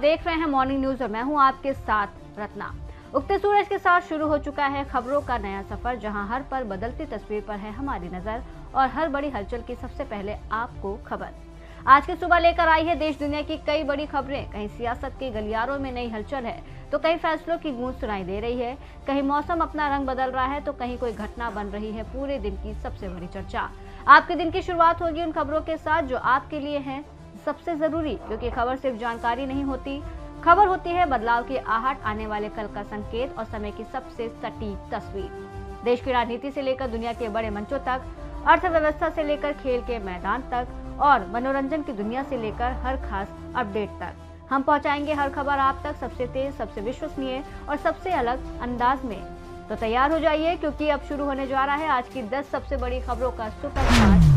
देख रहे हैं मॉर्निंग न्यूज और मैं हूं आपके साथ रत्ना। उगते सूरज के साथ शुरू हो चुका है खबरों का नया सफर, जहां हर पल बदलती तस्वीर पर है हमारी नजर और हर बड़ी हलचल की सबसे पहले आपको खबर। आज की सुबह लेकर आई है देश दुनिया की कई बड़ी खबरें। कहीं सियासत के गलियारों में नई हलचल है तो कहीं फैसलों की गूंज सुनाई दे रही है, कहीं मौसम अपना रंग बदल रहा है तो कहीं कोई घटना बन रही है पूरे दिन की सबसे बड़ी चर्चा। आपके दिन की शुरुआत होगी उन खबरों के साथ जो आपके लिए हैं सबसे जरूरी, क्योंकि खबर सिर्फ जानकारी नहीं होती, खबर होती है बदलाव की आहट, आने वाले कल का संकेत और समय की सबसे सटीक तस्वीर। देश की राजनीति से लेकर दुनिया के बड़े मंचों तक, अर्थव्यवस्था से लेकर खेल के मैदान तक और मनोरंजन की दुनिया से लेकर हर खास अपडेट तक हम पहुंचाएंगे हर खबर आप तक सबसे तेज, सबसे विश्वसनीय और सबसे अलग अंदाज में। तो तैयार हो जाइए, क्योंकि अब शुरू होने जा रहा है आज की 10 सबसे बड़ी खबरों का सुपरफास्ट।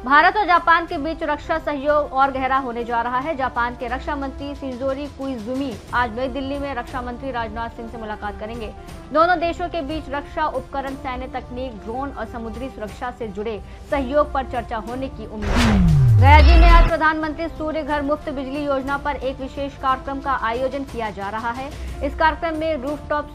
भारत और जापान के बीच रक्षा सहयोग और गहरा होने जा रहा है। जापान के रक्षा मंत्री शिंजोरी कोइजुमी आज नई दिल्ली में रक्षा मंत्री राजनाथ सिंह से मुलाकात करेंगे। दोनों देशों के बीच रक्षा उपकरण, सैन्य तकनीक, ड्रोन और समुद्री सुरक्षा से जुड़े सहयोग पर चर्चा होने की उम्मीद है। गया जी में आज प्रधानमंत्री सूर्य घर मुफ्त बिजली योजना पर एक विशेष कार्यक्रम का आयोजन किया जा रहा है। इस कार्यक्रम में रूफटॉप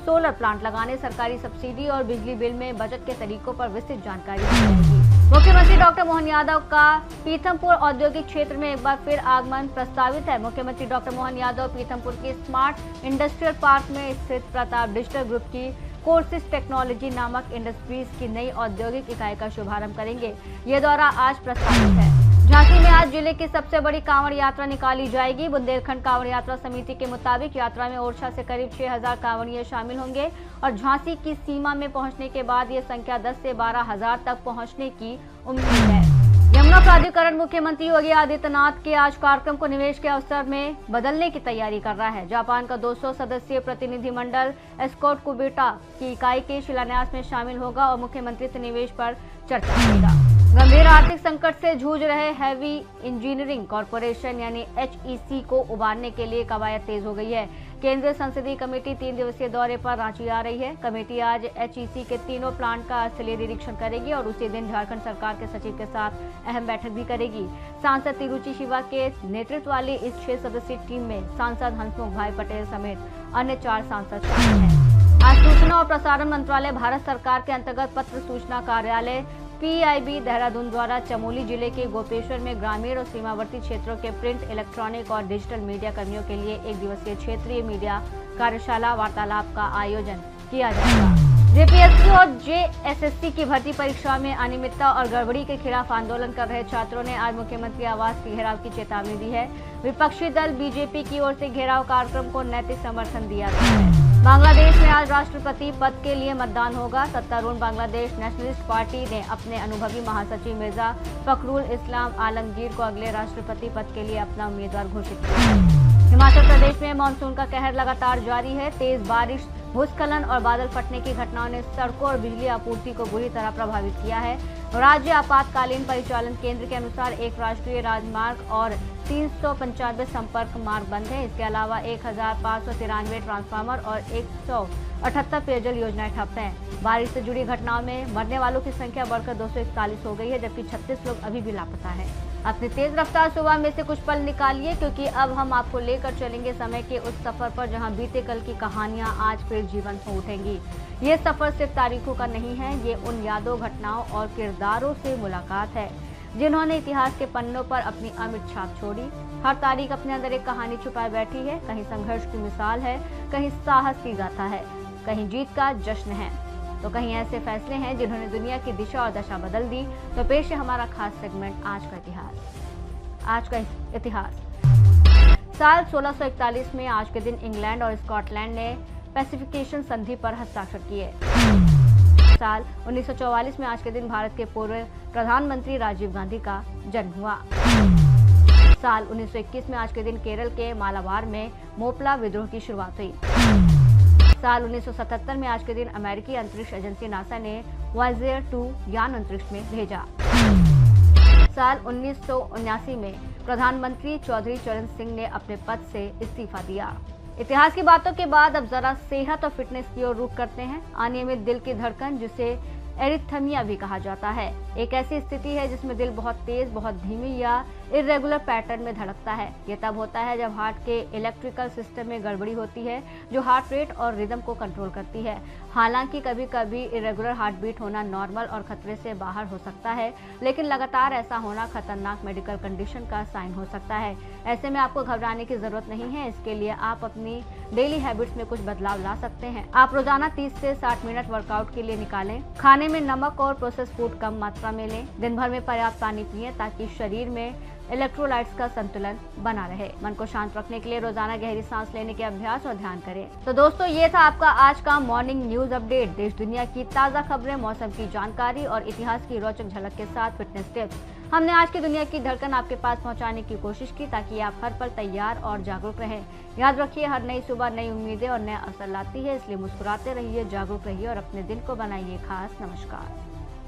सोलर प्लांट लगाने, सरकारी सब्सिडी और बिजली बिल में बचत के तरीकों पर विस्तृत जानकारी दी जाएगी। मुख्यमंत्री डॉक्टर मोहन यादव का पीथमपुर औद्योगिक क्षेत्र में एक बार फिर आगमन प्रस्तावित है। मुख्यमंत्री डॉक्टर मोहन यादव पीथमपुर के स्मार्ट इंडस्ट्रियल पार्क में स्थित प्रताप डिजिटल ग्रुप की कोर्सिस टेक्नोलॉजी नामक इंडस्ट्रीज की नई औद्योगिक इकाई का शुभारंभ करेंगे। ये दौरा आज प्रस्तावित है। झांसी में आज जिले की सबसे बड़ी कांवड़ यात्रा निकाली जाएगी। बुंदेलखंड कांवड़ यात्रा समिति के मुताबिक यात्रा में ओरछा से करीब 6000 कांवड़िये शामिल होंगे और झांसी की सीमा में पहुंचने के बाद ये संख्या 10 से 12,000 तक पहुंचने की उम्मीद है। यमुना प्राधिकरण मुख्यमंत्री योगी आदित्यनाथ के आज कार्यक्रम को निवेश के अवसर में बदलने की तैयारी कर रहा है। जापान का 200 सदस्यीय प्रतिनिधिमंडल एस्कॉर्ट कुबेटा की इकाई के शिलान्यास में शामिल होगा और मुख्यमंत्री से निवेश पर चर्चा करेगा। गंभीर आर्थिक संकट से जूझ रहे हैवी इंजीनियरिंग कॉरपोरेशन यानी HEC को उबारने के लिए कवायद तेज हो गई है। केंद्रीय संसदीय कमेटी 3 दिवसीय दौरे पर रांची आ रही है। कमेटी आज HEC के तीनों प्लांट का स्थलीय निरीक्षण करेगी और उसी दिन झारखंड सरकार के सचिव के साथ अहम बैठक भी करेगी। सांसद तिरुचि शिवा के नेतृत्व वाली इस 6 सदस्यीय टीम में सांसद हंसमुख भाई पटेल समेत अन्य 4 सांसद शामिल हैं। आज सूचना और प्रसारण मंत्रालय, भारत सरकार के अंतर्गत पत्र सूचना कार्यालय PIB देहरादून द्वारा चमोली जिले के गोपेश्वर में ग्रामीण और सीमावर्ती क्षेत्रों के प्रिंट, इलेक्ट्रॉनिक और डिजिटल मीडिया कर्मियों के लिए एक दिवसीय क्षेत्रीय मीडिया कार्यशाला वार्तालाप का आयोजन किया जाएगा। JPSC और JSSC की भर्ती परीक्षा में अनियमितता और गड़बड़ी के खिलाफ आंदोलन कर रहे छात्रों ने आज मुख्यमंत्री आवास के घेराव की चेतावनी दी है। विपक्षी दल BJP की ओर से घेराव कार्यक्रम को नैतिक समर्थन दिया गया है। बांग्लादेश में आज राष्ट्रपति पद के लिए मतदान होगा। सत्तारूढ़ बांग्लादेश नेशनलिस्ट पार्टी ने अपने अनुभवी महासचिव मिर्जा फखरुल इस्लाम आलमगीर को अगले राष्ट्रपति पद के लिए अपना उम्मीदवार घोषित किया है। हिमाचल प्रदेश में मानसून का कहर लगातार जारी है। तेज बारिश, भूस्खलन और बादल फटने की घटनाओं ने सड़कों और बिजली आपूर्ति को बुरी तरह प्रभावित किया है। राज्य आपातकालीन परिचालन केंद्र के अनुसार एक राष्ट्रीय राजमार्ग और 395 संपर्क मार्ग बंद है। इसके अलावा 1593 ट्रांसफार्मर और 178 पेयजल योजनाएं ठप हैं। बारिश से जुड़ी घटनाओं में मरने वालों की संख्या बढ़कर 241 हो गई है, जबकि 36 लोग अभी भी लापता हैं। अपनी तेज रफ्तार सुबह में से कुछ पल निकालिए, क्योंकि अब हम आपको लेकर चलेंगे समय के उस सफर पर जहां बीते कल की कहानियां आज फिर जीवंत हो उठेंगी। ये सफर सिर्फ तारीखों का नहीं है, ये उन यादों, घटनाओं और किरदारों से मुलाकात है जिन्होंने इतिहास के पन्नों पर अपनी अमिट छाप छोड़ी। हर तारीख अपने अंदर एक कहानी छुपाए बैठी है। कहीं संघर्ष की मिसाल है, कहीं साहस की गाथा है, कहीं जीत का जश्न है, तो कहीं ऐसे फैसले हैं जिन्होंने दुनिया की दिशा और दशा बदल दी। तो पेश है हमारा खास सेगमेंट आज का इतिहास। साल 1641 में आज के दिन इंग्लैंड और स्कॉटलैंड ने पैसिफिकेशन संधि पर हस्ताक्षर किए। साल 1944 में आज के दिन भारत के पूर्व प्रधानमंत्री राजीव गांधी का जन्म हुआ। साल 1921 में आज के दिन केरल के मालाबार में मोपला विद्रोह की शुरुआत हुई। साल 1977 में आज के दिन अमेरिकी अंतरिक्ष एजेंसी नासा ने वॉयेजर 2 यान अंतरिक्ष में भेजा। साल 1979 में प्रधानमंत्री चौधरी चरण सिंह ने अपने पद से इस्तीफा दिया। इतिहास की बातों के बाद अब जरा सेहत और फिटनेस की ओर रुख करते हैं। अनियमित दिल की धड़कन, जिसे एरिथमिया भी कहा जाता है, एक ऐसी स्थिति है जिसमें दिल बहुत तेज, बहुत धीमी या इरेगुलर पैटर्न में धड़कता है। ये तब होता है जब हार्ट के इलेक्ट्रिकल सिस्टम में गड़बड़ी होती है जो हार्ट रेट और रिदम को कंट्रोल करती है। हालांकि कभी कभी इरेगुलर हार्ट बीट होना नॉर्मल और खतरे से बाहर हो सकता है, लेकिन लगातार ऐसा होना खतरनाक मेडिकल कंडीशन का साइन हो सकता है। ऐसे में आपको घबराने की जरूरत नहीं है। इसके लिए आप अपनी डेली हैबिट्स में कुछ बदलाव ला सकते हैं। आप रोजाना 30 से 60 मिनट वर्कआउट के लिए निकालें। खाने में नमक और प्रोसेस फूड कम मात्रा में लें। दिन भर में पर्याप्त पानी पिएं ताकि शरीर में इलेक्ट्रोलाइट्स का संतुलन बना रहे। मन को शांत रखने के लिए रोजाना गहरी सांस लेने के अभ्यास और ध्यान करें। तो दोस्तों, ये था आपका आज का मॉर्निंग न्यूज अपडेट। देश दुनिया की ताजा खबरें, मौसम की जानकारी और इतिहास की रोचक झलक के साथ फिटनेस टिप्स हमने आज की दुनिया की धड़कन आपके पास पहुंचाने की कोशिश की, ताकि आप हर पल तैयार और जागरूक रहें। याद रखिए, हर नई सुबह नई उम्मीदें और नया अवसर लाती है, इसलिए मुस्कुराते रहिए, जागरूक रहिए और अपने दिन को बनाइए खास। नमस्कार।